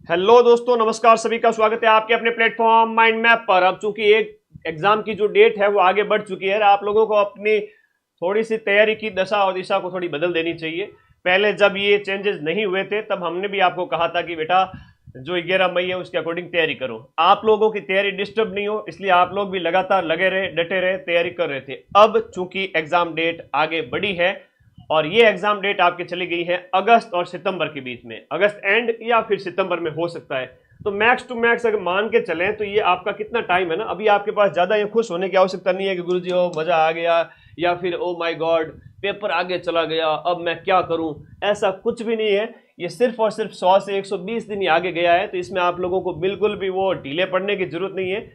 Hello दोस्तों, नमस्कार। सभी का स्वागत है आपके अपने प्लेटफॉर्म माइंड मैप पर। अब चूंकि एक एग्जाम की जो डेट है वो आगे बढ़ चुकी है, आप लोगों को अपनी थोड़ी सी तैयारी की दशा और दिशा को थोड़ी बदल देनी चाहिए। पहले जब ये चेंजेस नहीं हुए थे तब हमने भी आपको कहा था कि बेटा जो 11 मई है उसके अकॉर्डिंग तैयारी करो। आप लोगों की तैयारी डिस्टर्ब नहीं हो, इसलिए आप लोग भी लगातार लगे रहे, डटे रहे, तैयारी कर रहे थे। अब चूंकि एग्जाम डेट आगे बढ़ी है और ये एग्जाम डेट आपकी चली गई है अगस्त और सितंबर के बीच में, अगस्त एंड या फिर सितंबर में हो सकता है। तो मैक्स टू मैक्स अगर मान के चलें तो ये आपका कितना टाइम है ना, अभी आपके पास ज्यादा ये खुश होने की आवश्यकता नहीं है कि गुरुजी ओ मजा आ गया या फिर ओ माय गॉड पेपर आगे चला गया अब मैं क्या करूं। ऐसा कुछ भी नहीं है, ये सिर्फ और सिर्फ 100 से 120 दिन ही आगे गया है। तो इसमें आप लोगों को बिल्कुल भी वो ढीले पड़ने की जरूरत नहीं है।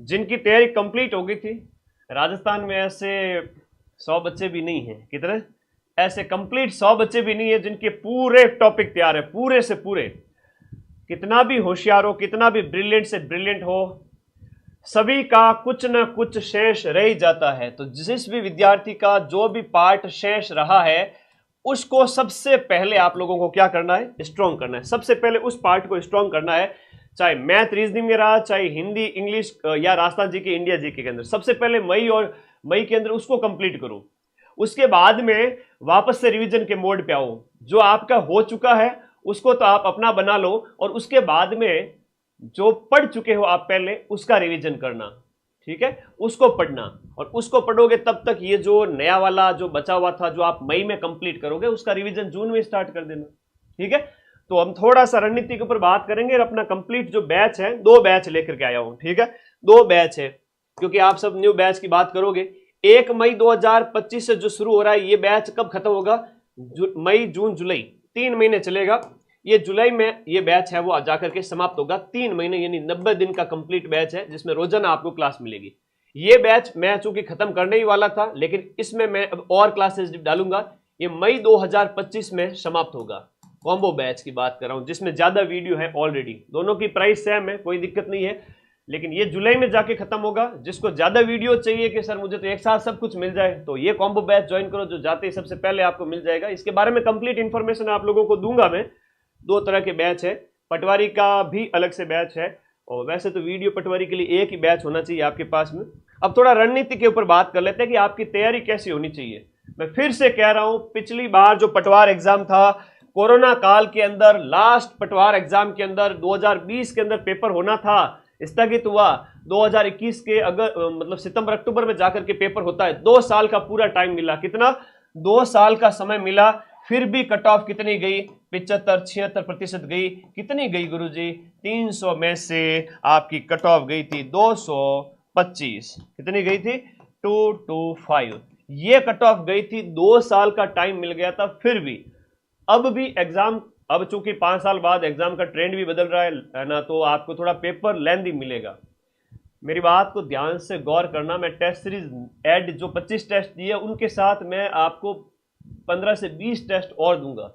जिनकी तैयारी कंप्लीट हो गई थी, राजस्थान में ऐसे 100 बच्चे भी नहीं है, कितने ऐसे कंप्लीट 100 बच्चे भी नहीं है जिनके पूरे टॉपिक तैयार है, पूरे से पूरे। कितना भी होशियार हो, कितना भी ब्रिलियंट से ब्रिलियंट हो, सभी का कुछ ना कुछ शेष रह ही जाता है। तो जिस भी विद्यार्थी का जो भी पार्ट शेष रहा है उसको सबसे पहले आप लोगों को क्या करना है, स्ट्रॉन्ग करना है। सबसे पहले उस पार्ट को स्ट्रॉन्ग करना है, चाहे मैथ रीजनिंग में रहा, चाहे हिंदी इंग्लिश या राजस्थान जी के इंडिया जी के अंदर। सबसे पहले मई के अंदर उसको कंप्लीट करो। उसके बाद में वापस से रिवीजन के मोड पे आओ। जो आपका हो चुका है उसको तो आप अपना बना लो और उसके बाद में जो पढ़ चुके हो आप पहले उसका रिवीजन करना। ठीक है, उसको पढ़ना और उसको पढ़ोगे तब तक ये जो नया वाला जो बचा हुआ था जो आप मई में कंप्लीट करोगे उसका रिवीजन जून में स्टार्ट कर देना। ठीक है, तो हम थोड़ा सा रणनीति के ऊपर बात करेंगे और अपना कंप्लीट जो बैच है, 2 बैच लेकर के आया हूं। ठीक है, 2 बैच है क्योंकि आप सब न्यू बैच की बात करोगे। 1 मई 2025 से जो शुरू हो रहा है ये बैच कब खत्म होगा, मई जून जुलाई 3 महीने चलेगा। ये जुलाई में ये बैच है वो जाकर के समाप्त होगा। 3 महीने यानी 90 दिन का कंप्लीट बैच है जिसमें रोजाना आपको क्लास मिलेगी। ये बैच मैं चूंकि खत्म करने ही वाला था लेकिन इसमें मैं अब और क्लासेस डालूंगा। ये मई 2025 में समाप्त होगा। कॉम्बो बैच की बात कर रहा हूं जिसमें ज्यादा वीडियो है ऑलरेडी, दोनों की प्राइस सेम है, कोई दिक्कत नहीं है। लेकिन ये जुलाई में जाके खत्म होगा। जिसको ज्यादा वीडियो चाहिए कि सर मुझे तो एक साथ सब कुछ मिल जाए तो ये कॉम्बो बैच ज्वाइन करो जो जाते ही सबसे पहले आपको मिल जाएगा। इसके बारे में कंप्लीट इंफॉर्मेशन आप लोगों को दूंगा मैं। 2 तरह के बैच है, पटवारी का भी अलग से बैच है और वैसे तो वीडियो पटवारी के लिए एक ही बैच होना चाहिए आपके पास में। अब थोड़ा रणनीति के ऊपर बात कर लेते हैं कि आपकी तैयारी कैसी होनी चाहिए। मैं फिर से कह रहा हूं, पिछली बार जो पटवार एग्जाम था कोरोना काल के अंदर, लास्ट पटवार एग्जाम के अंदर 2020 के अंदर पेपर होना था, स्थगित हुआ। 2021 के मतलब सितंबर अक्टूबर में जाकर के पेपर होता है। 2 साल का पूरा टाइम मिला, कितना 2 साल का समय मिला। फिर भी कट ऑफ कितनी गई, 75-76% गई। कितनी गई गुरुजी, 300 में से आपकी कट ऑफ गई थी 225। कितनी गई थी, 225। ये कट ऑफ गई थी, 2 साल का टाइम मिल गया था। फिर भी अब भी एग्जाम, अब चूंकि 5 साल बाद एग्जाम का ट्रेंड भी बदल रहा है ना, तो आपको थोड़ा पेपर लेंथी मिलेगा। मेरी बात को ध्यान से गौर करना। मैं टेस्ट सीरीज ऐड जो 25 टेस्ट दिए उनके साथ मैं आपको 15 से 20 टेस्ट और दूंगा,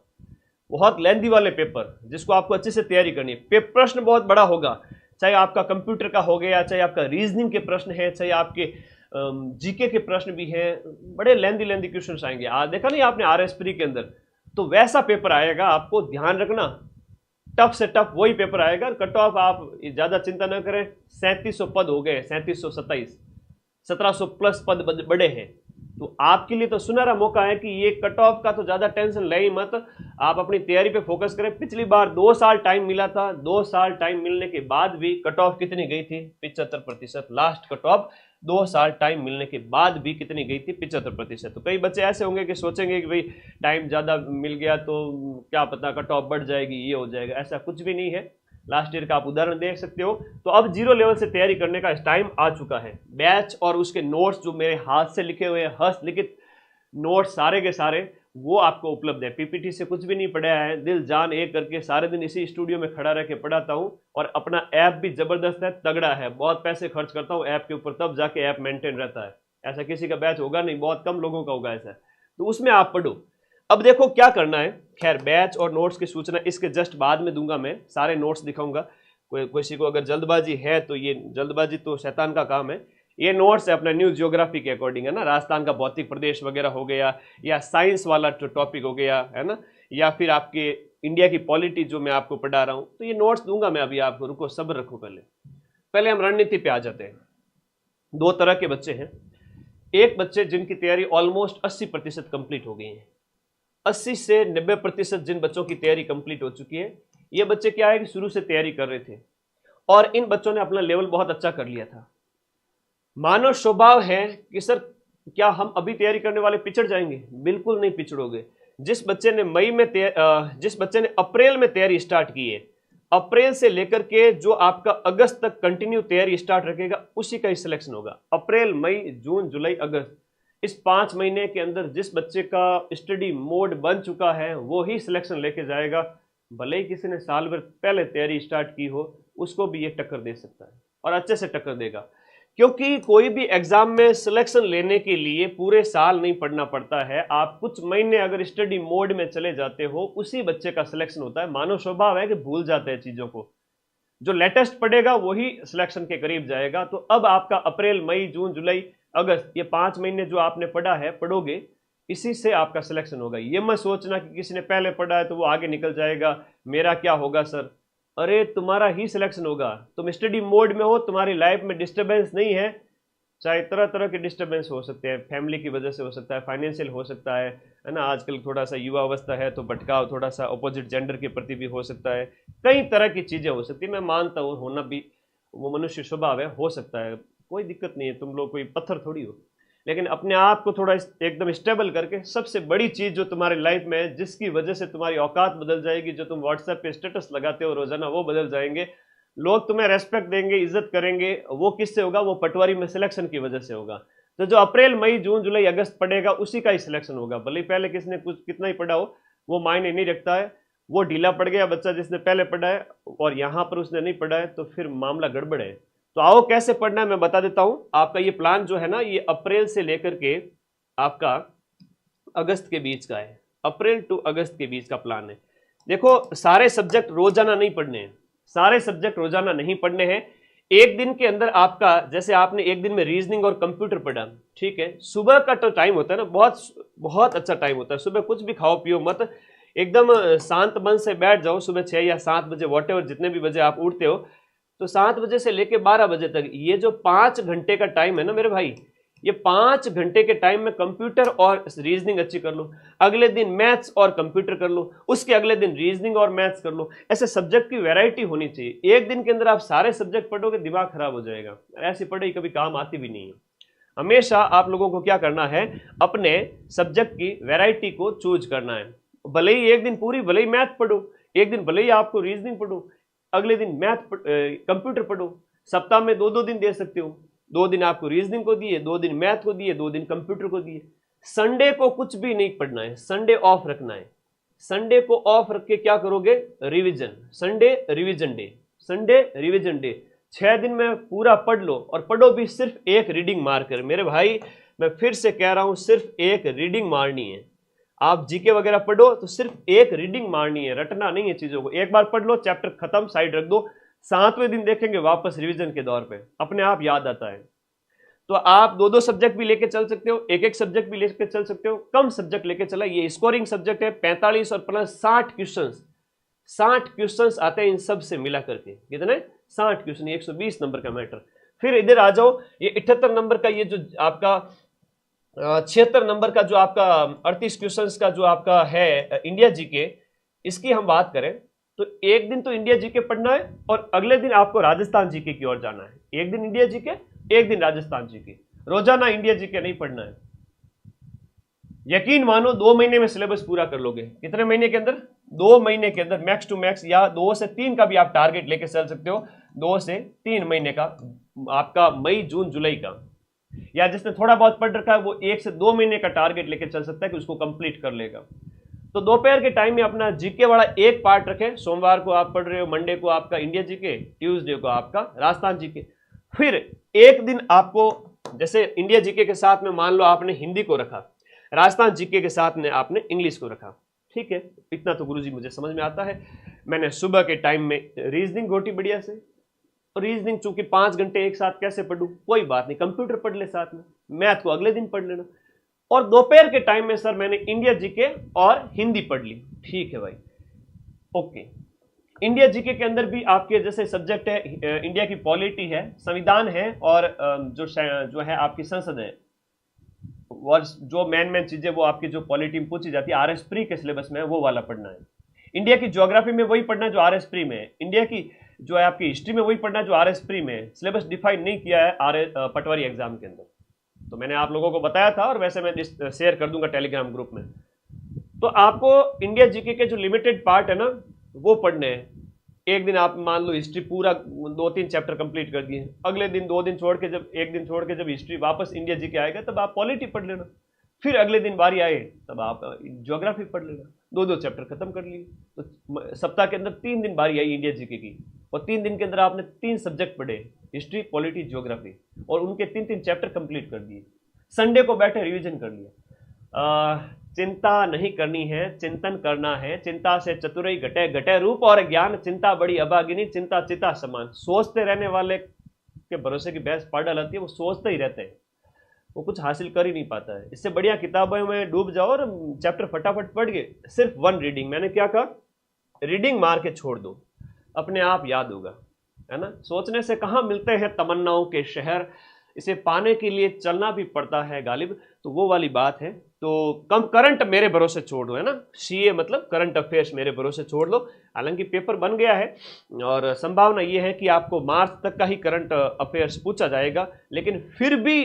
बहुत लेंथी वाले पेपर जिसको आपको अच्छे से तैयारी करनी है। प्रश्न बहुत बड़ा होगा, चाहे आपका कंप्यूटर का हो गया, चाहे आपका रीजनिंग के प्रश्न है, चाहे आपके जीके के प्रश्न भी हैं। बड़े लेंथी क्वेश्चन आएंगे। देखा नहीं आपने आरएस प्री के अंदर, तो वैसा पेपर आएगा। आपको ध्यान रखना, टफ से टफ वही पेपर आएगा। कट ऑफ आप ज्यादा चिंता न करें, 3700 पद हो गए, 3727, 1700 प्लस पद बड़े हैं। तो आपके लिए तो सुनहरा मौका है कि ये कट ऑफ का तो ज्यादा टेंशन ले ही मत, आप अपनी तैयारी पे फोकस करें। पिछली बार 2 साल टाइम मिला था, 2 साल टाइम मिलने के बाद भी कट ऑफ कितनी गई थी, 75%। लास्ट कट ऑफ 2 साल टाइम मिलने के बाद भी कितनी गई थी, 75%। तो कई बच्चे ऐसे होंगे कि सोचेंगे कि भाई टाइम ज्यादा मिल गया तो क्या पता कट ऑफ बढ़ जाएगी, ये हो जाएगा। ऐसा कुछ भी नहीं है। लास्ट ईयर का आप उदाहरण देख सकते हो। तो अब 0 लेवल से तैयारी करने का टाइम आ चुका है। बैच और उसके नोट्स जो मेरे हाथ से लिखे हुए हस्तलिखित नोट्स सारे के सारे वो आपको उपलब्ध है। पीपीटी से कुछ भी नहीं पढ़ाया है, दिल जान एक करके सारे दिन इसी स्टूडियो में खड़ा रह के पढ़ाता हूँ। और अपना ऐप भी जबरदस्त है, तगड़ा है। बहुत पैसे खर्च करता हूँ ऐप के ऊपर, तब जाके ऐप मेंटेन रहता है। ऐसा किसी का बैच होगा नहीं, बहुत कम लोगों का होगा ऐसा। तो उसमें आप पढ़ो। अब देखो क्या करना है। खैर बैच और नोट्स की सूचना इसके जस्ट बाद में दूंगा, मैं सारे नोट्स दिखाऊंगा। किसी को अगर जल्दबाजी है तो ये जल्दबाजी तो शैतान का काम है। ये नोट्स है अपना न्यूज ज्योग्राफी के अकॉर्डिंग, है ना। राजस्थान का भौतिक प्रदेश वगैरह हो गया, या साइंस वाला टॉपिक हो गया, है ना, या फिर आपके इंडिया की पॉलिटी जो मैं आपको पढ़ा रहा हूं, तो ये नोट्स दूंगा मैं अभी आपको, रुको सब्र रखो। पहले पहले हम रणनीति पे आ जाते हैं। दो तरह के बच्चे हैं। एक बच्चे जिनकी तैयारी ऑलमोस्ट 80% कंप्लीट हो गई है, 80 से 90% जिन बच्चों की तैयारी कंप्लीट हो चुकी है। ये बच्चे क्या है कि शुरू से तैयारी कर रहे थे और इन बच्चों ने अपना लेवल बहुत अच्छा कर लिया था। मानव स्वभाव है कि सर क्या हम अभी तैयारी करने वाले पिछड़ जाएंगे? बिल्कुल नहीं पिछड़ोगे। जिस बच्चे ने अप्रैल में तैयारी स्टार्ट की है, अप्रैल से लेकर के जो आपका अगस्त तक कंटिन्यू तैयारी स्टार्ट रखेगा, उसी का ही सिलेक्शन होगा। अप्रैल, मई, जून, जुलाई, अगस्त, इस 5 महीने के अंदर जिस बच्चे का स्टडी मोड बन चुका है वो ही सिलेक्शन लेके जाएगा। भले ही किसी ने साल भर पहले तैयारी स्टार्ट की हो, उसको भी ये टक्कर दे सकता है और अच्छे से टक्कर देगा। क्योंकि कोई भी एग्जाम में सिलेक्शन लेने के लिए पूरे साल नहीं पढ़ना पड़ता है। आप कुछ महीने अगर स्टडी मोड में चले जाते हो, उसी बच्चे का सिलेक्शन होता है। मानव स्वभाव है कि भूल जाते हैं चीजों को। जो लेटेस्ट पढ़ेगा वही सिलेक्शन के करीब जाएगा। तो अब आपका अप्रैल, मई, जून, जुलाई, अगस्त, ये 5 महीने जो आपने पढ़ा है, पढ़ोगे, इसी से आपका सिलेक्शन होगा। ये मत सोचना कि किसी ने पहले पढ़ा है तो वो आगे निकल जाएगा, मेरा क्या होगा सर। अरे तुम्हारा ही सिलेक्शन होगा। तुम स्टडी मोड में हो, तुम्हारी लाइफ में डिस्टर्बेंस नहीं है। चाहे तरह तरह के डिस्टर्बेंस हो सकते हैं, फैमिली की वजह से हो सकता है, फाइनेंशियल हो सकता है ना। आजकल थोड़ा सा युवा अवस्था है तो भटकाव थोड़ा सा अपोजिट जेंडर के प्रति भी हो सकता है। कई तरह की चीज़ें हो सकती है। मैं मानता हूँ होना भी वो मनुष्य स्वभाव है, हो सकता है, कोई दिक्कत नहीं है। तुम लोग कोई पत्थर थोड़ी हो। लेकिन अपने आप को थोड़ा एकदम स्टेबल करके, सबसे बड़ी चीज़ जो तुम्हारी लाइफ में है, जिसकी वजह से तुम्हारी औकात बदल जाएगी, जो तुम व्हाट्सएप पे स्टेटस लगाते हो रोजाना, वो बदल जाएंगे। लोग तुम्हें रेस्पेक्ट देंगे, इज्जत करेंगे। वो किससे होगा? वो पटवारी में सिलेक्शन की वजह से होगा। तो जो अप्रैल, मई, जून, जुलाई, अगस्त पढ़ेगा, उसी का ही सिलेक्शन होगा। भले ही पहले किसने कुछ कितना ही पढ़ा हो, वो मायने नहीं रखता है। वो ढीला पड़ गया बच्चा जिसने पहले पढ़ा है और यहाँ पर उसने नहीं पढ़ा है, तो फिर मामला गड़बड़ है। तो आओ कैसे पढ़ना है मैं बता देता हूं। आपका ये प्लान जो है ना, ये अप्रैल से लेकर के आपका अगस्त के बीच का है। अप्रैल टू अगस्त के बीच का प्लान है। देखो, सारे सब्जेक्ट रोजाना नहीं पढ़ने हैं, सारे सब्जेक्ट रोजाना नहीं पढ़ने हैं। एक दिन के अंदर आपका, जैसे आपने एक दिन में रीजनिंग और कंप्यूटर पढ़ा, ठीक है, सुबह का तो टाइम होता है ना, बहुत बहुत अच्छा टाइम होता है। सुबह कुछ भी खाओ पियो मत, एकदम शांत मन से बैठ जाओ। सुबह 6 या 7 बजे, वॉटेवर जितने भी बजे आप उठते हो, तो 7 बजे से लेके 12 बजे तक, ये जो 5 घंटे का टाइम है ना मेरे भाई, ये 5 घंटे के टाइम में कंप्यूटर और रीजनिंग अच्छी कर लो। अगले दिन मैथ्स और कंप्यूटर कर लो, उसके अगले दिन रीजनिंग और मैथ्स कर लो। ऐसे सब्जेक्ट की वैरायटी होनी चाहिए। एक दिन के अंदर आप सारे सब्जेक्ट पढ़ोगे, दिमाग खराब हो जाएगा। ऐसी पढ़ाई कभी काम आती भी नहीं है। हमेशा आप लोगों को क्या करना है, अपने सब्जेक्ट की वैरायटी को चूज करना है। भले ही एक दिन पूरी, भले ही मैथ पढ़ो, एक दिन भले ही आपको रीजनिंग पढ़ो, अगले दिन मैथ कंप्यूटर पढ़ो। सप्ताह में 2-2 दिन दे सकते हो। 2 दिन आपको रीजनिंग को दिए, 2 दिन मैथ को दिए, 2 दिन कंप्यूटर को दिए। संडे को कुछ भी नहीं पढ़ना है, संडे ऑफ रखना है। संडे को ऑफ रख के क्या करोगे? Revision. Sunday revision day, Sunday revision day. 6 दिन में पूरा पढ़ लो, और पढ़ो भी सिर्फ एक रीडिंग मार कर। मेरे भाई मैं फिर से कह रहा हूं, सिर्फ एक रीडिंग मारनी है। आप जीके वगैरह पढ़ो तो सिर्फ एक रीडिंग मारनी है, रटना नहीं है चीजों को। एक बार पढ़ लो, चैप्टर खत्म, साइड रख दो। 7वें दिन देखेंगे वापस रिवीजन के दौर पे, अपने आप याद आता है। तो आप 2-2 सब्जेक्ट भी लेके चल सकते हो, एक-एक सब्जेक्ट भी लेके चल सकते हो, कम सब्जेक्ट लेके चला। ये स्कोरिंग सब्जेक्ट है, 45 और प्लस 60 क्वेश्चन, 60 क्वेश्चन आते हैं इन सब से मिला करके। कितने? 60 क्वेश्चन, 120 नंबर का मैटर। फिर इधर आ जाओ, ये 78 नंबर का, ये जो आपका 76 नंबर का जो आपका 38 क्वेश्चंस का जो आपका है इंडिया जीके, इसकी हम बात करें तो एक दिन तो इंडिया जीके पढ़ना है और अगले दिन आपको राजस्थान जीके की ओर जाना है। एक दिन इंडिया जीके, एक दिन राजस्थान जीके। रोजाना इंडिया जीके नहीं पढ़ना है। यकीन मानो 2 महीने में सिलेबस पूरा कर लोगे। कितने महीने के अंदर? 2 महीने के अंदर मैक्स टू मैक्स, या 2 से 3 का भी आप टारगेट लेके चल सकते हो। 2 से 3 महीने का आपका मई, जून, जुलाई का, या जिसने थोड़ा बहुत पढ़ रखा है वो 1 से 2 महीने का टारगेट लेके चल सकता है कि उसको कंप्लीट कर लेगा। तो दोपहर के टाइम में अपना जीके वाला एक पार्ट रखें। सोमवार को आप पढ़ रहे हो, मंडे को आपका इंडिया जीके, ट्यूसडे को आपका राजस्थान जीके। फिर एक दिन आपको, जैसे इंडिया जीके के साथ में मान लो आपने हिंदी को रखा, राजस्थान जीके के साथ में आपने इंग्लिश को रखा, ठीक है। इतना तो गुरुजी मुझे समझ में आता है। मैंने सुबह के टाइम में रीजनिंग घोटी बढ़िया से। रीजनिंग चूंकि 5 घंटे एक साथ कैसे पढ़ूं, कोई बात नहीं, कंप्यूटर पढ़ ले साथ में, मैथ को अगले दिन पढ़ लेना। और दोपहर के टाइम में सर मैंने इंडिया जीके और हिंदी पढ़ ली, ठीक है भाई। ओके, इंडिया जीके के अंदर भी आपके जैसे सब्जेक्ट है, इंडिया की पॉलिटी है, संविधान है, और जो है आपकी संसद है, और जो मेन चीजें वो आपकी जो पॉलिटी में पूछी जाती है आरएस प्री के सिलेबस में है, वो वाला पढ़ना है। इंडिया की ज्योग्राफी में वही पढ़ना है जो आरएस प्री में है। इंडिया की जो है आपकी हिस्ट्री में वही पढ़ना है जो आरएस प्री में है। सिलेबस डिफाइन नहीं किया है पटवारी एग्जाम के अंदर, तो मैंने आप लोगों को बताया था, और वैसे मैं शेयर कर दूंगा टेलीग्राम ग्रुप में। तो आपको इंडिया जीके के जो लिमिटेड पार्ट है ना वो पढ़ने हैं। एक दिन आप मान लो हिस्ट्री पूरा 2-3 चैप्टर कंप्लीट कर दिए, अगले दिन 2 दिन छोड़ के जब 1 दिन छोड़ के जब हिस्ट्री वापस इंडिया जीके आएगा तब आप पॉलिटी पढ़ लेना, फिर अगले दिन बारी आए तब आप ज्योग्राफी पढ़ लेना, 2-2 चैप्टर खत्म कर लिए। तो सप्ताह के अंदर 3 दिन बारी आई इंडिया जीके की, और 3 दिन के अंदर आपने 3 सब्जेक्ट पढ़े, हिस्ट्री, पॉलिटी, ज्योग्राफी, और उनके 3-3 चैप्टर कंप्लीट कर दिए। संडे को बैठे रिवीजन कर लिया। चिंता नहीं करनी है, चिंतन करना है। चिंता से चतुरई घटे, घटे रूप और ज्ञान। चिंता बड़ी अभागिनी, चिंता चिता समान। सोचते रहने वाले के भरोसे की भैंस पाड़ डालती है, वो सोचते ही रहते हैं, वो कुछ हासिल कर ही नहीं पाता है। इससे बढ़िया किताबों में डूब जाओ और चैप्टर फटाफट पढ़ के सिर्फ 1 रीडिंग, मैंने क्या कहा, रीडिंग मार के छोड़ दो, अपने आप याद होगा, है ना। सोचने से कहाँ मिलते हैं तमन्नाओं के शहर, इसे पाने के लिए चलना भी पड़ता है गालिब। तो वो वाली बात है। तो कम करंट मेरे भरोसे छोड़ दो, है ना, सीए मतलब करंट अफेयर्स मेरे भरोसे छोड़ दो। हालांकि पेपर बन गया है और संभावना ये है कि आपको मार्च तक का ही करंट अफेयर्स पूछा जाएगा, लेकिन फिर भी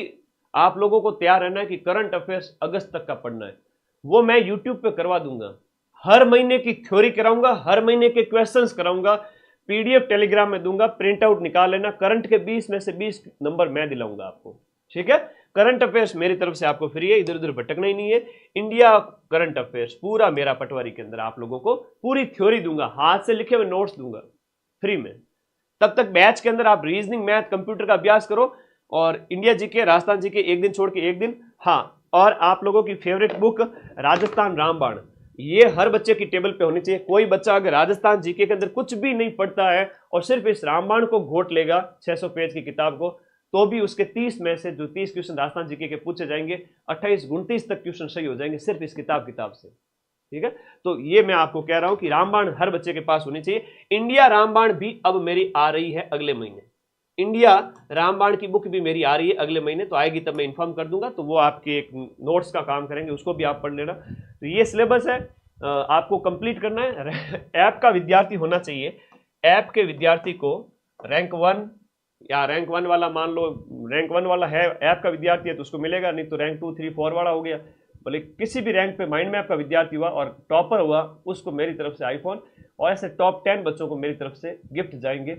आप लोगों को तैयार रहना है कि करंट अफेयर्स अगस्त तक का पढ़ना है। वो मैं यूट्यूब पे करवा दूंगा, हर महीने की थ्योरी कराऊंगा, हर महीने के क्वेश्चंस कराऊंगा, पीडीएफ टेलीग्राम में दूंगा, प्रिंट आउट निकाल लेना। करंट के 20 में से 20 नंबर मैं दिलाऊंगा आपको, ठीक है। करंट अफेयर्स मेरी तरफ से आपको फ्री है, इधर उधर भटकना ही नहीं है। इंडिया करंट अफेयर्स पूरा मेरा पटवारी के अंदर आप लोगों को पूरी थ्योरी दूंगा, हाथ से लिखे हुए नोट्स दूंगा फ्री में। तब तक बैच के अंदर आप रीजनिंग, मैथ, कंप्यूटर का अभ्यास करो, और इंडिया जीके, राजस्थान जीके 1 दिन छोड़ के 1 दिन। हाँ, और आप लोगों की फेवरेट बुक राजस्थान रामबाण, ये हर बच्चे की टेबल पे होनी चाहिए। कोई बच्चा अगर राजस्थान जीके के अंदर कुछ भी नहीं पढ़ता है और सिर्फ इस रामबाण को घोट लेगा 600 पेज की किताब को, तो भी उसके 30 में से जो 30 क्वेश्चन राजस्थान जीके के पूछे जाएंगे, 28-29 तक क्वेश्चन सही हो जाएंगे सिर्फ इस किताब से, ठीक है। तो ये मैं आपको कह रहा हूं कि रामबाण हर बच्चे के पास होनी चाहिए। इंडिया रामबाण भी अब मेरी आ रही है अगले महीने, इंडिया रामबाण की बुक भी मेरी आ रही है अगले महीने, तो आएगी तब मैं इन्फॉर्म कर दूंगा। तो वो आपके एक नोट्स का काम करेंगे, उसको भी आप पढ़ लेना। तो ये सिलेबस है, आपको कंप्लीट करना है। ऐप का विद्यार्थी होना चाहिए। ऐप के विद्यार्थी को रैंक 1 या रैंक 1 वाला, मान लो रैंक 1 वाला है, ऐप का विद्यार्थी है तो उसको मिलेगा, नहीं तो रैंक 2, 3, 4 वाला हो गया, बोले किसी भी रैंक पे माइंड मैप का विद्यार्थी हुआ और टॉपर हुआ, उसको मेरी तरफ से आईफोन, और ऐसे टॉप 10 बच्चों को मेरी तरफ से गिफ्ट जाएंगे।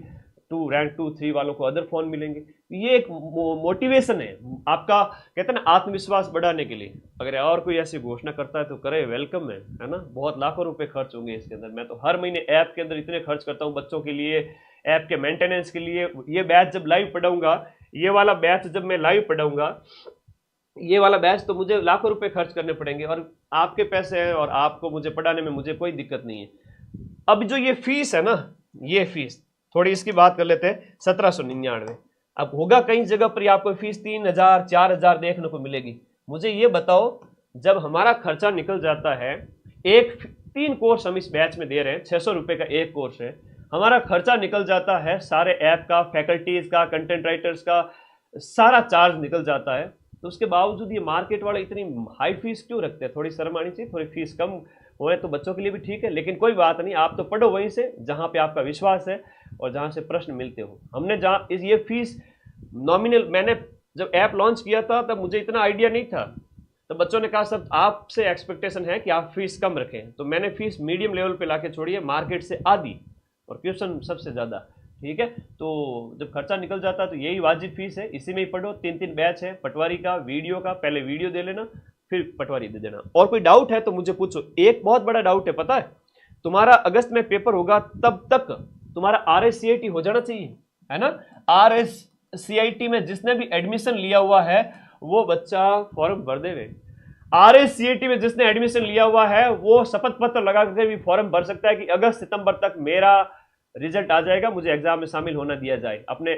रैंक 2, 3 वालों को अदर फोन मिलेंगे। ये एक मोटिवेशन है आपका, कहते हैं ना, आत्मविश्वास बढ़ाने के लिए। अगर और कोई ऐसी घोषणा करता है तो करे, वेलकम है ना। बहुत लाखों रुपए खर्च होंगे इसके अंदर। मैं तो हर महीने ऐप के अंदर इतने खर्च करता हूँ बच्चों के लिए, ऐप के मेंटेनेंस के लिए। ये बैच जब लाइव पढ़ाऊंगा, ये वाला बैच जब मैं लाइव पढ़ाऊंगा, ये वाला बैच, तो मुझे लाखों रुपए खर्च करने पड़ेंगे, और आपके पैसे हैं और आपको मुझे पढ़ाने में मुझे कोई दिक्कत नहीं है। अब जो ये फीस है ना, ये फीस थोड़ी इसकी बात कर लेते हैं। 1799। अब होगा कई जगह पर आपको फीस 3000, 4000 देखने को मिलेगी। मुझे ये बताओ, जब हमारा खर्चा निकल जाता है, 3 कोर्स हम इस बैच में दे रहे हैं, 600 रुपए का एक कोर्स है, हमारा खर्चा निकल जाता है सारे ऐप का, फैकल्टीज का, कंटेंट राइटर्स का, सारा चार्ज निकल जाता है। तो उसके बावजूद ये मार्केट वाले इतनी हाई फीस क्यों रखते हैं? थोड़ी शर्म आनी चाहिए। थोड़ी फीस कम होए तो बच्चों के लिए भी ठीक है, लेकिन कोई बात नहीं, आप तो पढ़ो वहीं से जहाँ पे आपका विश्वास है और जहाँ से प्रश्न मिलते हो। हमने जहाँ ये फीस नॉमिनल, मैंने जब ऐप लॉन्च किया था तब मुझे इतना आइडिया नहीं था, तो बच्चों ने कहा सर आपसे एक्सपेक्टेशन है कि आप फीस कम रखें, तो मैंने फीस मीडियम लेवल पे लाके छोड़ी है, मार्केट से आधी, और क्वेश्चन सबसे ज़्यादा, ठीक है। तो जब खर्चा निकल जाता है तो यही वाजिब फीस है, इसी में ही पढ़ो। 3 बैच है पटवारी का, वीडियो का, पहले वीडियो दे लेना फिर पटवारी दे देना। और कोई डाउट है तो मुझे पूछो। एक बहुत बड़ा डाउट है, पता है, तुम्हारा अगस्त में पेपर होगा, तब तक तुम्हारा RSCIT हो जाना चाहिए, है ना। RSCIT में जिसने भी एडमिशन लिया हुआ है वो बच्चा फॉर्म भर देवे। RSCIT में जिसने एडमिशन लिया हुआ है वो शपथ पत्र लगा करके भी फॉर्म भर सकता है कि अगस्त सितंबर तक मेरा रिजल्ट आ जाएगा, मुझे एग्जाम में शामिल होना दिया जाए। अपने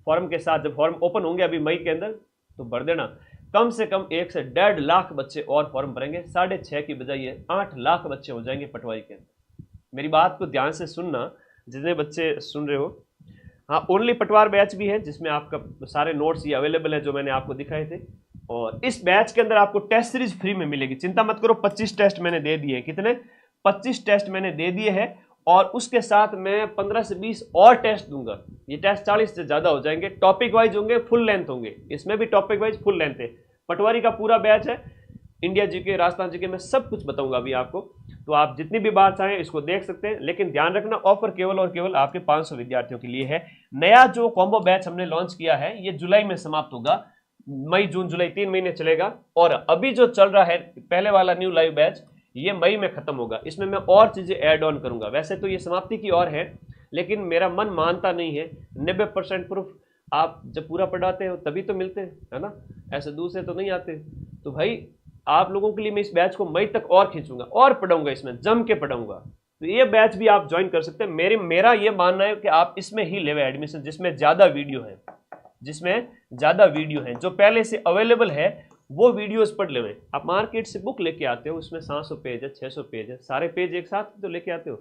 फॉर्म के साथ जब फॉर्म ओपन होंगे अभी मई के अंदर, तो भर देना। कम से कम 1 से 1.5 लाख बच्चे और फॉर्म भरेंगे, 6.5 की बजाय 8 लाख बच्चे हो जाएंगे पटवारी के अंदर। मेरी बात को ध्यान से सुनना, जितने बच्चे सुन रहे हो। हाँ, ओनली पटवार बैच भी है जिसमें आपका सारे नोट्स ये अवेलेबल है जो मैंने आपको दिखाए थे। और इस बैच के अंदर आपको टेस्ट सीरीज फ्री में मिलेगी, चिंता मत करो। 25 टेस्ट मैंने दे दिए। कितने? 25 टेस्ट मैंने दे दिए हैं, और उसके साथ मैं 15 से 20 और टेस्ट दूंगा। ये टेस्ट 40 से ज्यादा हो जाएंगे, टॉपिक वाइज होंगे, फुल लेंथ होंगे। इसमें भी टॉपिक वाइज फुल लेंथ है। पटवारी का पूरा बैच है, इंडिया जीके, राजस्थान जीके, मैं सब कुछ बताऊंगा अभी आपको। तो आप जितनी भी बार चाहें इसको देख सकते हैं, लेकिन ध्यान रखना ऑफर केवल और केवल आपके 500 विद्यार्थियों के लिए है। नया जो कॉम्बो बैच हमने लॉन्च किया है ये जुलाई में समाप्त होगा, मई जून जुलाई 3 महीने चलेगा। और अभी जो चल रहा है पहले वाला न्यू लाइव बैच, ये मई में खत्म होगा। इसमें मैं और चीजें ऐड ऑन करूंगा। वैसे तो ये समाप्ति की ओर है, लेकिन मेरा मन मानता नहीं है। 90% प्रूफ आप जब पूरा पढ़ाते हो तभी तो मिलते हैं, है ना, ऐसे दूसरे तो नहीं आते। तो भाई आप लोगों के लिए मैं इस बैच को मई तक और खींचूंगा और पढ़ाऊंगा, इसमें जम के पढ़ाऊंगा। तो ये बैच भी आप ज्वाइन कर सकते हैं। मेरा ये मानना है कि आप इसमें ही लेवे एडमिशन, जिसमें ज्यादा वीडियो है, जिसमें ज्यादा वीडियो है। जो पहले से अवेलेबल है वो वीडियोस पढ़ लेवे। आप मार्केट से बुक लेके आते हो, उसमें 700 पेज है, 600 पेज है, सारे पेज एक साथ तो लेके आते हो।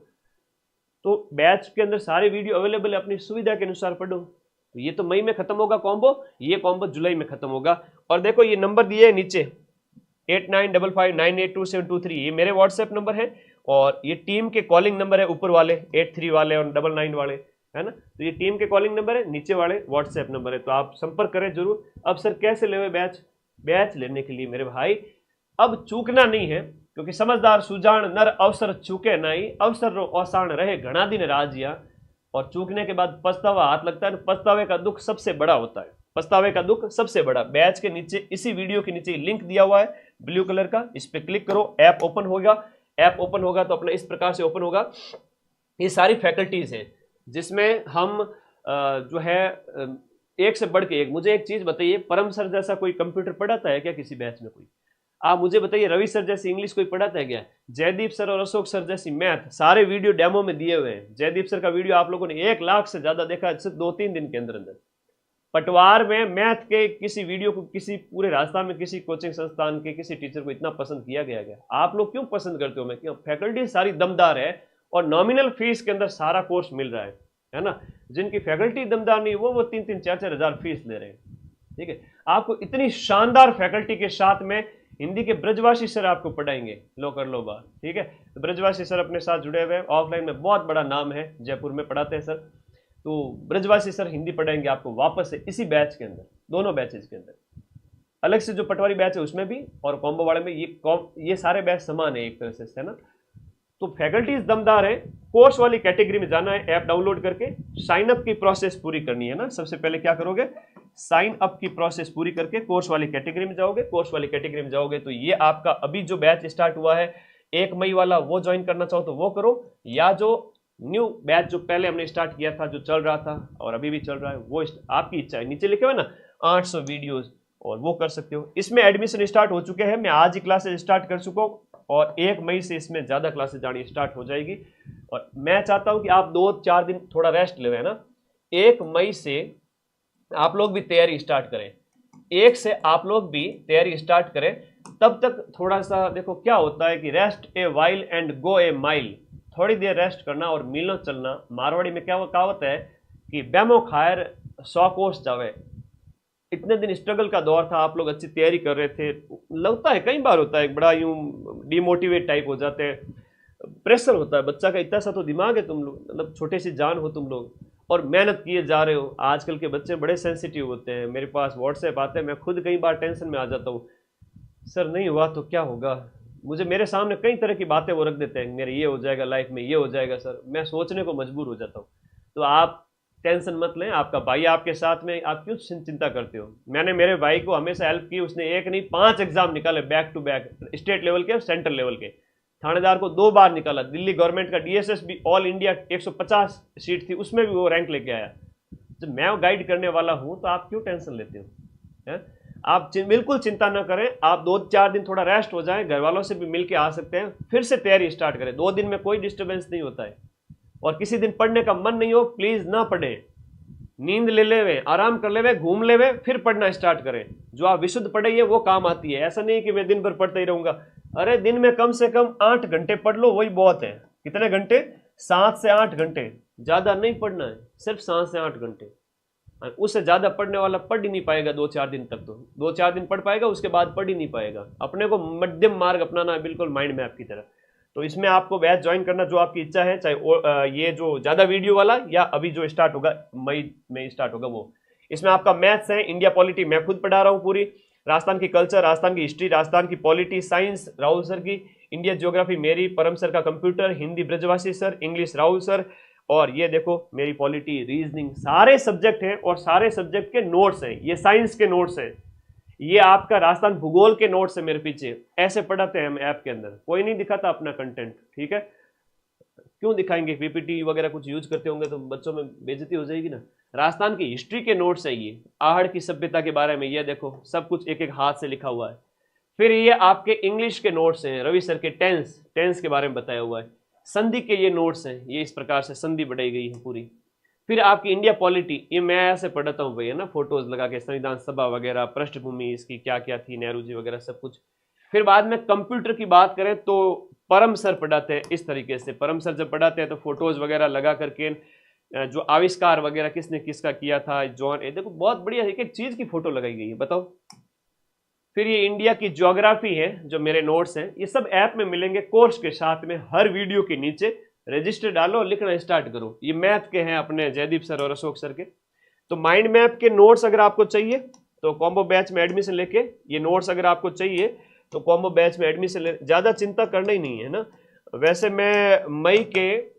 तो बैच के अंदर सारे वीडियो अवेलेबल है, अपनी सुविधा के अनुसार पढ़ो। तो ये तो मई में खत्म होगा कॉम्बो, ये कॉम्बो जुलाई में खत्म होगा। और देखो ये नंबर दिए है नीचे 8955982723, ये मेरे व्हाट्सएप नंबर है। और ये टीम के कॉलिंग नंबर है, ऊपर वाले 83 वाले और 99 वाले, है ना। तो ये टीम के कॉलिंग नंबर है, नीचे वाले व्हाट्सएप नंबर है। तो आप संपर्क करें जरूर। अब सर कैसे लेवे बैच लेने के लिए मेरे भाई अब चूकना नहीं है, क्योंकि समझदार सुजान नर अवसर चूके नहीं, अवसर रो आसान रहे घना दिन राजिया। और चूकने के बाद पछतावा हाथ लगता है, पछतावे का दुख सबसे बड़ा होता है, पछतावे का दुख सबसे बड़ा। बैच के नीचे, इसी वीडियो के नीचे लिंक दिया हुआ है ब्लू कलर का, इस पर क्लिक करो, ऐप ओपन होगा। ऐप ओपन होगा तो अपना इस प्रकार से ओपन होगा। ये सारी फैकल्टीज हैं जिसमें हम जो है एक से बढ़ के एक। मुझे एक चीज बताइए, परम सर जैसा कोई कंप्यूटर पढ़ाता है क्या किसी बैच में? कोई आप मुझे बताइए। रवि सर जैसी इंग्लिश कोई पढ़ाता है क्या? जयदीप सर और अशोक सर जैसी मैथ, सारे वीडियो डेमो में दिए हुए हैं। जयदीप सर का वीडियो आप लोगों ने 1 लाख से ज्यादा देखा सिर्फ 2-3 दिन के अंदर अंदर। पटवार में मैथ के किसी वीडियो को किसी पूरे राजस्थान में किसी कोचिंग संस्थान के किसी टीचर को इतना पसंद किया गया है? आप लोग क्यों पसंद करते हो? मैं क्यों? फैकल्टी सारी दमदार है और नॉमिनल फीस के अंदर सारा कोर्स मिल रहा है ना। जिनकी फैकल्टी दमदार नहीं वो 3-3, 4-4 हजार फीस ले रहे हैं। ठीक है, आपको इतनी शानदार फैकल्टी के साथ में हिंदी के ब्रजवासी सर आपको पढ़ाएंगे। लो कर लो बात, ठीक है। तो ब्रजवासी सर अपने साथ जुड़े हुए हैं, ऑफलाइन में बहुत बड़ा नाम है, जयपुर में पढ़ाते हैं सर। तो ब्रजवासी सर हिंदी पढ़ाएंगे आपको वापस से इसी बैच के अंदर, दोनों बैचेज के अंदर। अलग से जो पटवारी बैच है उसमें भी और कॉम्बो वाले में, ये सारे बैच समान है एक तरह से, है ना। तो फैकल्टीज दमदार है। कोर्स वाली कैटेगरी में जाना है, ऐप डाउनलोड करके साइन अप की प्रोसेस पूरी करनी है ना। सबसे पहले क्या करोगे, साइन अप की प्रोसेस पूरी करके कोर्स वाली कैटेगरी में जाओगे। कोर्स वाली कैटेगरी में जाओगे तो ये आपका अभी जो बैच स्टार्ट हुआ है 1 मई वाला, वो ज्वाइन करना चाहो तो वो करो, या जो न्यू बैच जो पहले हमने स्टार्ट किया था, जो चल रहा था और अभी भी चल रहा है, वो आपकी इच्छा है। नीचे लिखे हुए ना 800 वीडियोस, और वो कर सकते हो। इसमें एडमिशन स्टार्ट हो चुके हैं, मैं आज ही क्लासेस स्टार्ट कर चुका हूँ और 1 मई से इसमें ज़्यादा क्लासेस आनी स्टार्ट हो जाएगी। और मैं चाहता हूँ कि आप 2-4 दिन थोड़ा रेस्ट ले, है ना। 1 मई से आप लोग भी तैयारी स्टार्ट करें, 1 से आप लोग भी तैयारी स्टार्ट करें। तब तक थोड़ा सा देखो क्या होता है कि rest a while and go A mile, थोड़ी देर रेस्ट करना और मिलना चलना। मारवाड़ी में क्या कहावत है कि बैमो खायर 100 कोस जावे। इतने दिन स्ट्रगल का दौर था, आप लोग अच्छी तैयारी कर रहे थे। लगता है कई बार होता है बड़ा यूं डिमोटिवेट टाइप हो जाते हैं, प्रेशर होता है। बच्चा का इतना सा तो दिमाग है, तुम लोग मतलब छोटे सी जान हो तुम लोग, और मेहनत किए जा रहे हो। आजकल के बच्चे बड़े सेंसिटिव होते हैं, मेरे पास व्हाट्सएप आते हैं, मैं खुद कई बार टेंशन में आ जाता हूँ। सर नहीं हुआ तो क्या होगा, मुझे मेरे सामने कई तरह की बातें वो रख देते हैं, मेरे ये हो जाएगा लाइफ में, ये हो जाएगा सर। मैं सोचने को मजबूर हो जाता हूँ। तो आप टेंशन मत लें, आपका भाई आपके साथ में, आप क्यों चिंता करते हो। मैंने मेरे भाई को हमेशा हेल्प की, उसने 1 नहीं 5 एग्जाम निकाले back to back, state level के और सेंट्रल लेवल के। थानेदार को 2 बार निकाला, दिल्ली गवर्नमेंट का डीएसएस भी ऑल इंडिया 150 सीट थी, उसमें भी वो रैंक लेके आया। जब मैं गाइड करने वाला हूँ तो आप क्यों टेंशन लेते हो, है? आप बिल्कुल चिंता ना करें। आप 2-4 दिन थोड़ा रेस्ट हो जाएं, घर वालों से भी मिल के आ सकते हैं, फिर से तैयारी स्टार्ट करें। 2 दिन में कोई डिस्टर्बेंस नहीं होता है। और किसी दिन पढ़ने का मन नहीं हो, प्लीज ना पढ़े, नींद ले लेवे, आराम कर लेवे, घूम लेवे, फिर पढ़ना स्टार्ट करें। जो आप विशुद्ध पढ़ाइए वो काम आती है। ऐसा नहीं कि मैं दिन भर पढ़ता ही रहूंगा। अरे दिन में कम से कम 8 घंटे पढ़ लो, वही बहुत है। कितने घंटे? 7 से 8 घंटे, ज़्यादा नहीं पढ़ना है, सिर्फ 7 से 8 घंटे। उससे ज़्यादा पढ़ने वाला पढ़ ही नहीं पाएगा 2-4 दिन तक, तो 2-4 दिन पढ़ पाएगा, उसके बाद पढ़ ही नहीं पाएगा। अपने को मध्यम मार्ग अपनाना है, बिल्कुल माइंड मैप की तरह। तो इसमें आपको बैच ज्वाइन करना जो आपकी इच्छा है, चाहे ये जो ज़्यादा वीडियो वाला या अभी जो स्टार्ट होगा मई में स्टार्ट होगा वो। इसमें आपका मैथ्स है, इंडिया पॉलिटी मैं खुद पढ़ा रहा हूँ पूरी, राजस्थान की कल्चर, राजस्थान की हिस्ट्री, राजस्थान की पॉलिटी, साइंस राहुल सर की, इंडिया ज्योग्राफी मेरी, परम सर का कंप्यूटर, हिंदी ब्रजवासी सर, इंग्लिश राहुल सर, और ये देखो मेरी पॉलिटी, रीजनिंग, सारे सब्जेक्ट हैं और सारे सब्जेक्ट के नोट्स हैं। ये साइंस के नोट्स हैं, ये आपका राजस्थान भूगोल के नोट्स है मेरे पीछे। ऐसे पढ़ाते हैं हम ऐप के अंदर, कोई नहीं दिखाता अपना कंटेंट, ठीक है। क्यों दिखाएंगे, पीपीटी वगैरह कुछ यूज करते होंगे तो बच्चों में बेइज्जती हो जाएगी ना। राजस्थान की हिस्ट्री के नोट्स है ये, आहड़ की सभ्यता के बारे में, ये देखो सब कुछ एक एक हाथ से लिखा हुआ है। फिर ये आपके इंग्लिश के नोट्स हैं, रवि सर के टेंस के बारे में बताया हुआ है। संधि के ये नोट्स हैं, ये इस प्रकार से संधि बढ़ाई गई है पूरी। फिर आपकी इंडिया पॉलिटी, ये मैं ऐसे पढ़ाता हूँ भैया ना, फोटोज लगा के, संविधान सभा वगैरह, पृष्ठभूमि इसकी क्या क्या थी, नेहरू जी वगैरह सब कुछ। फिर बाद में कंप्यूटर की बात करें तो परम सर पढ़ाते हैं इस तरीके से। परम सर जब पढ़ाते हैं तो फोटोज वगैरह लगा करके, जो आविष्कार वगैरह किसने किसका किया था, जॉन, ये देखो बहुत बढ़िया एक एक चीज की फोटो लगाई गई है, बताओ। फिर ये इंडिया की ज्योग्राफी है, जो मेरे नोट्स हैं, ये सब ऐप में मिलेंगे कोर्स के साथ में। हर वीडियो के नीचे रजिस्टर डालो, लिखना स्टार्ट करो। ये मैथ के हैं अपने जयदीप सर और अशोक सर के। तो माइंड मैप के नोट्स अगर आपको चाहिए तो कॉम्बो बैच में एडमिशन लेके, ये नोट्स अगर आपको चाहिए तो कॉम्बो बैच में एडमिशन ले, ज़्यादा चिंता करना ही नहीं है ना। वैसे मैं मई के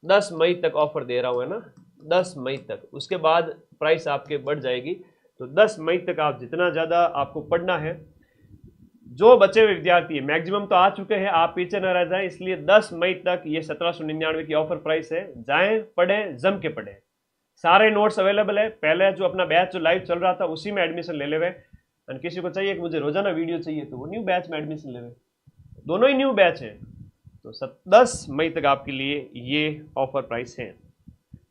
10 मई तक ऑफर दे रहा हूँ, है ना, 10 मई तक। उसके बाद प्राइस आपके बढ़ जाएगी। तो 10 मई तक आप जितना ज़्यादा आपको पढ़ना है, जो बचे हुए विद्यार्थी मैक्सिमम तो आ चुके हैं, आप पीछे न रह जाएं, इसलिए 10 मई तक ये 1799 की ऑफर प्राइस है। जाएं, पढ़ें, जम के पढ़ें। सारे नोट्स अवेलेबल है। पहले जो अपना बैच जो लाइव चल रहा था उसी में एडमिशन ले लेवे, और किसी को चाहिए कि मुझे रोजाना वीडियो चाहिए तो वो न्यू बैच में एडमिशन लेवे, दोनों ही न्यू बैच है। तो 10 मई तक आपके लिए ये ऑफर प्राइस है।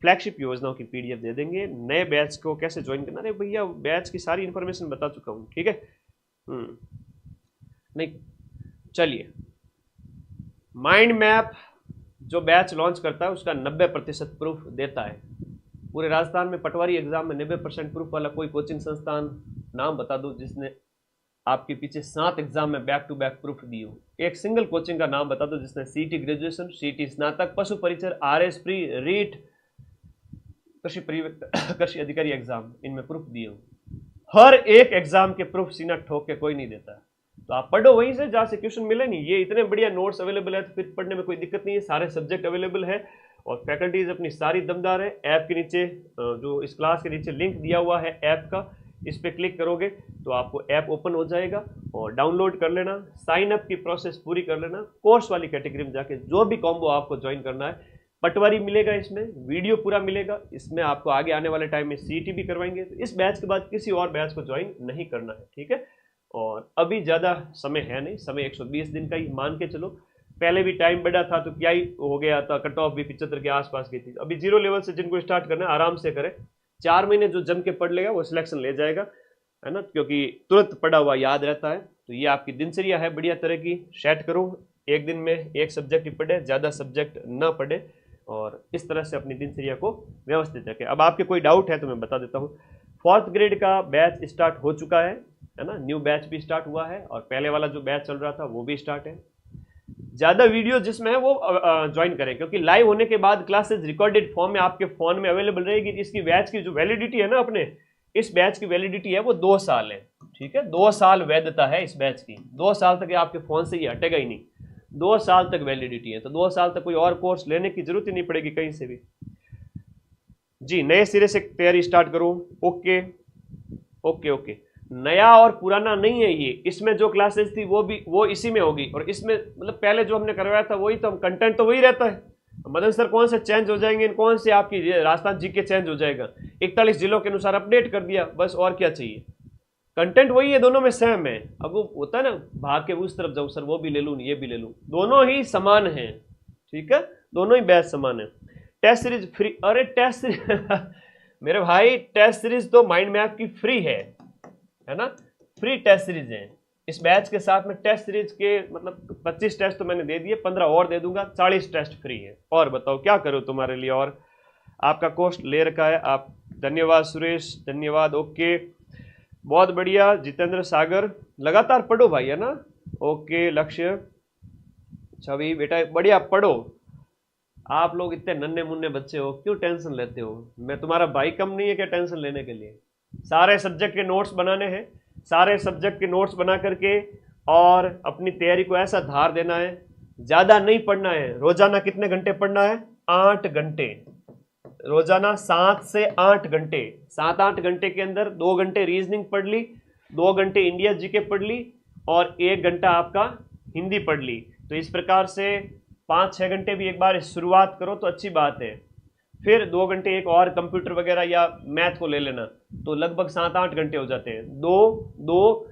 फ्लैगशिप योजनाओं की पीडीएफ दे देंगे। नए बैच को कैसे ज्वाइन करना, अरे भैया बैच की सारी इंफॉर्मेशन बता चुका हूँ, ठीक है। नहीं, चलिए, माइंड मैप जो बैच लॉन्च करता है उसका 90% प्रूफ देता है। पूरे राजस्थान में पटवारी एग्जाम में 90% प्रूफ वाला कोई कोचिंग संस्थान नाम बता दो जिसने आपके पीछे 7 एग्जाम में बैक टू बैक प्रूफ दी हो। एक सिंगल कोचिंग का नाम बता दो जिसने सीटी ग्रेजुएशन, सीटी स्नातक, पशु परिचर, आरएस प्री, रीट, कृषि अधिकारी एग्जाम, इनमें प्रूफ दिए हो। हर एक एग्जाम के प्रूफ सीना ठोक के कोई नहीं देता। तो आप पढ़ो वहीं से जहाँ से क्वेश्चन मिले नहीं। ये इतने बढ़िया नोट्स अवेलेबल है तो फिर पढ़ने में कोई दिक्कत नहीं है। सारे सब्जेक्ट अवेलेबल है और फैकल्टीज अपनी सारी दमदार है। ऐप के नीचे जो इस क्लास के नीचे लिंक दिया हुआ है ऐप का, इस पर क्लिक करोगे तो आपको ऐप ओपन हो जाएगा और डाउनलोड कर लेना, साइन अप की प्रोसेस पूरी कर लेना। कोर्स वाली कैटेगरी में जाके जो भी कॉम्बो आपको ज्वाइन करना है, पटवारी मिलेगा, इसमें वीडियो पूरा मिलेगा, इसमें आपको आगे आने वाले टाइम में सीईटी भी करवाएंगे। तो इस बैच के बाद किसी और बैच को ज्वाइन नहीं करना है, ठीक है। और अभी ज़्यादा समय है नहीं, समय 120 दिन का ही मान के चलो। पहले भी टाइम बढ़ा था तो क्या ही हो गया था, कट ऑफ भी 75 के आसपास गई थी। अभी 0 लेवल से जिनको स्टार्ट करना है आराम से करें। 4 महीने जो जम के पढ़ लेगा वो सिलेक्शन ले जाएगा, है ना, क्योंकि तुरंत पढ़ा हुआ याद रहता है। तो ये आपकी दिनचर्या है बढ़िया तरह की, सेट करो। एक दिन में एक सब्जेक्ट ही पढ़े, ज़्यादा सब्जेक्ट ना पढ़े, और इस तरह से अपनी दिनचर्या को व्यवस्थित रखें। अब आपके कोई डाउट है तो मैं बता देता हूँ। 4th ग्रेड का बैच स्टार्ट हो चुका है ना, न्यू बैच भी स्टार्ट हुआ है और पहले वाला जो बैच चल रहा था वो भी स्टार्ट है। ज़्यादा वीडियो जिसमें है वो ज्वाइन करें, क्योंकि लाइव होने के बाद क्लासेस रिकॉर्डेड फॉर्म में आपके फ़ोन में अवेलेबल रहेगी। इसकी बैच की जो वैलिडिटी है ना, अपने इस बैच की वैलिडिटी है वो 2 साल है, ठीक है। 2 साल वैधता है इस बैच की। 2 साल तक आपके फ़ोन से ये हटेगा ही नहीं, 2 साल तक वैलिडिटी है। तो 2 साल तक कोई और कोर्स लेने की जरूरत ही नहीं पड़ेगी कहीं से भी जी। नए सिरे से तैयारी स्टार्ट करो। ओके ओके ओके, नया और पुराना नहीं है ये। इसमें जो क्लासेस थी वो इसी में होगी, और इसमें मतलब पहले जो हमने करवाया था वही तो, कंटेंट तो वही रहता है। मदन सर कौन से चेंज हो जाएंगे, कौन से आपकी राजस्थान जीके चेंज हो जाएगा, 41 जिलों के अनुसार अपडेट कर दिया, बस और क्या चाहिए। कंटेंट वही है, दोनों में सेम है। अब वो होता है ना, भाग के उस तरफ जाऊँ सर वो भी ले लूँ ये भी ले लूँ, दोनों ही समान है, ठीक है, दोनों ही बैच समान है। टेस्ट सीरीज फ्री, अरे टेस्ट सीरीज मेरे भाई टेस्ट सीरीज तो माइंड मैप की फ्री है ना, फ्री टेस्ट सीरीज है। इस बैच के साथ में टेस्ट सीरीज के मतलब 25 टेस्ट तो मैंने दे दिए, 15 और दे दूंगा, 40 टेस्ट फ्री है। और बताओ क्या करूँ तुम्हारे लिए, और आपका कोस्ट ले रखा है आप। धन्यवाद सुरेश, धन्यवाद। ओके, बहुत बढ़िया। जितेंद्र सागर, लगातार पढ़ो भाई, है ना। ओके, लक्ष्य छवि, बेटा बढ़िया पढ़ो। आप लोग इतने नन्हे मुन्ने बच्चे हो, क्यों टेंशन लेते हो? मैं तुम्हारा भाई कम नहीं है क्या टेंशन लेने के लिए? सारे सब्जेक्ट के नोट्स बनाने हैं, सारे सब्जेक्ट के नोट्स बना करके और अपनी तैयारी को ऐसा धार देना है। ज़्यादा नहीं पढ़ना है। रोजाना कितने घंटे पढ़ना है? 8 घंटे रोजाना, 7 से 8 घंटे। 7-8 घंटे के अंदर 2 घंटे रीजनिंग पढ़ ली, 2 घंटे इंडिया जीके पढ़ ली और 1 घंटा आपका हिंदी पढ़ ली। तो इस प्रकार से 5-6 घंटे भी एक बार शुरुआत करो तो अच्छी बात है। फिर 2 घंटे एक और कंप्यूटर वगैरह या मैथ को ले लेना, तो लगभग 7-8 घंटे हो जाते हैं। 2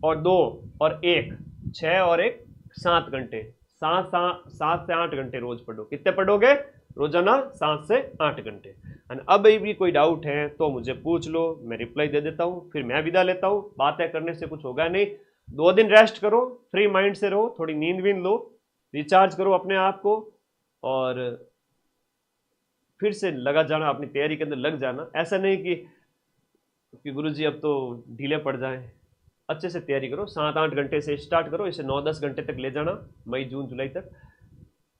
और 2 और 1 6 और 1 7 घंटे। 7 से 8 घंटे रोज पढ़ो। कितने पढ़ोगे? रोजाना 7 से 8 घंटे। और अब भी कोई डाउट है तो मुझे पूछ लो, मैं रिप्लाई दे देता हूँ। फिर मैं विदा लेता हूँ, बातें करने से कुछ होगा नहीं। 2 दिन रेस्ट करो, फ्री माइंड से रहो, थोड़ी नींद वींद लो, रिचार्ज करो अपने आप को और फिर से लगा जाना, अपनी तैयारी के अंदर लग जाना। ऐसा नहीं कि गुरुजी अब तो ढीले पड़ जाएं। अच्छे से तैयारी करो, 7-8 घंटे से स्टार्ट करो, इसे 9-10 घंटे तक ले जाना, मई जून जुलाई तक।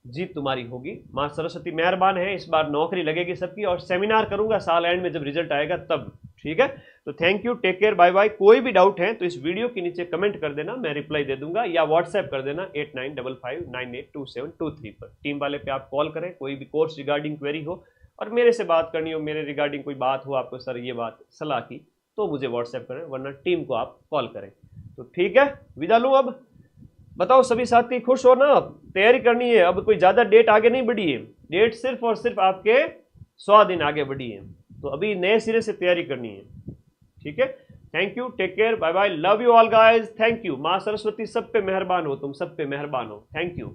जीत तुम्हारी होगी। माँ सरस्वती मेहरबान है, इस बार नौकरी लगेगी सबकी। और सेमिनार करूंगा साल एंड में जब रिजल्ट आएगा तब, ठीक है। तो thank you, take care, bye bye. कोई भी डाउट है तो इस वीडियो के नीचे कमेंट कर देना, मैं रिप्लाई दे दूंगा, या व्हाट्सएप कर देना 8955982723 पर। टीम वाले पे आप कॉल करें, कोई भी कोर्स रिगार्डिंग क्वेरी हो और मेरे से बात करनी हो, मेरे रिगार्डिंग कोई बात हो आपको, सर ये बात सलाह की, तो मुझे व्हाट्सएप करें, वरना टीम को आप कॉल करें। तो ठीक है, विदा लूँ अब। बताओ सभी साथी खुश हो ना? तैयारी करनी है, अब कोई ज़्यादा डेट आगे नहीं बढ़ी है। डेट सिर्फ और सिर्फ आपके 100 दिन आगे बढ़ी है, तो अभी नए सिरे से तैयारी करनी है, ठीक है। Thank you, take care, bye bye, love you all guys, thank you. माँ सरस्वती सब पे मेहरबान हो, तुम सब पे मेहरबान हो। Thank you.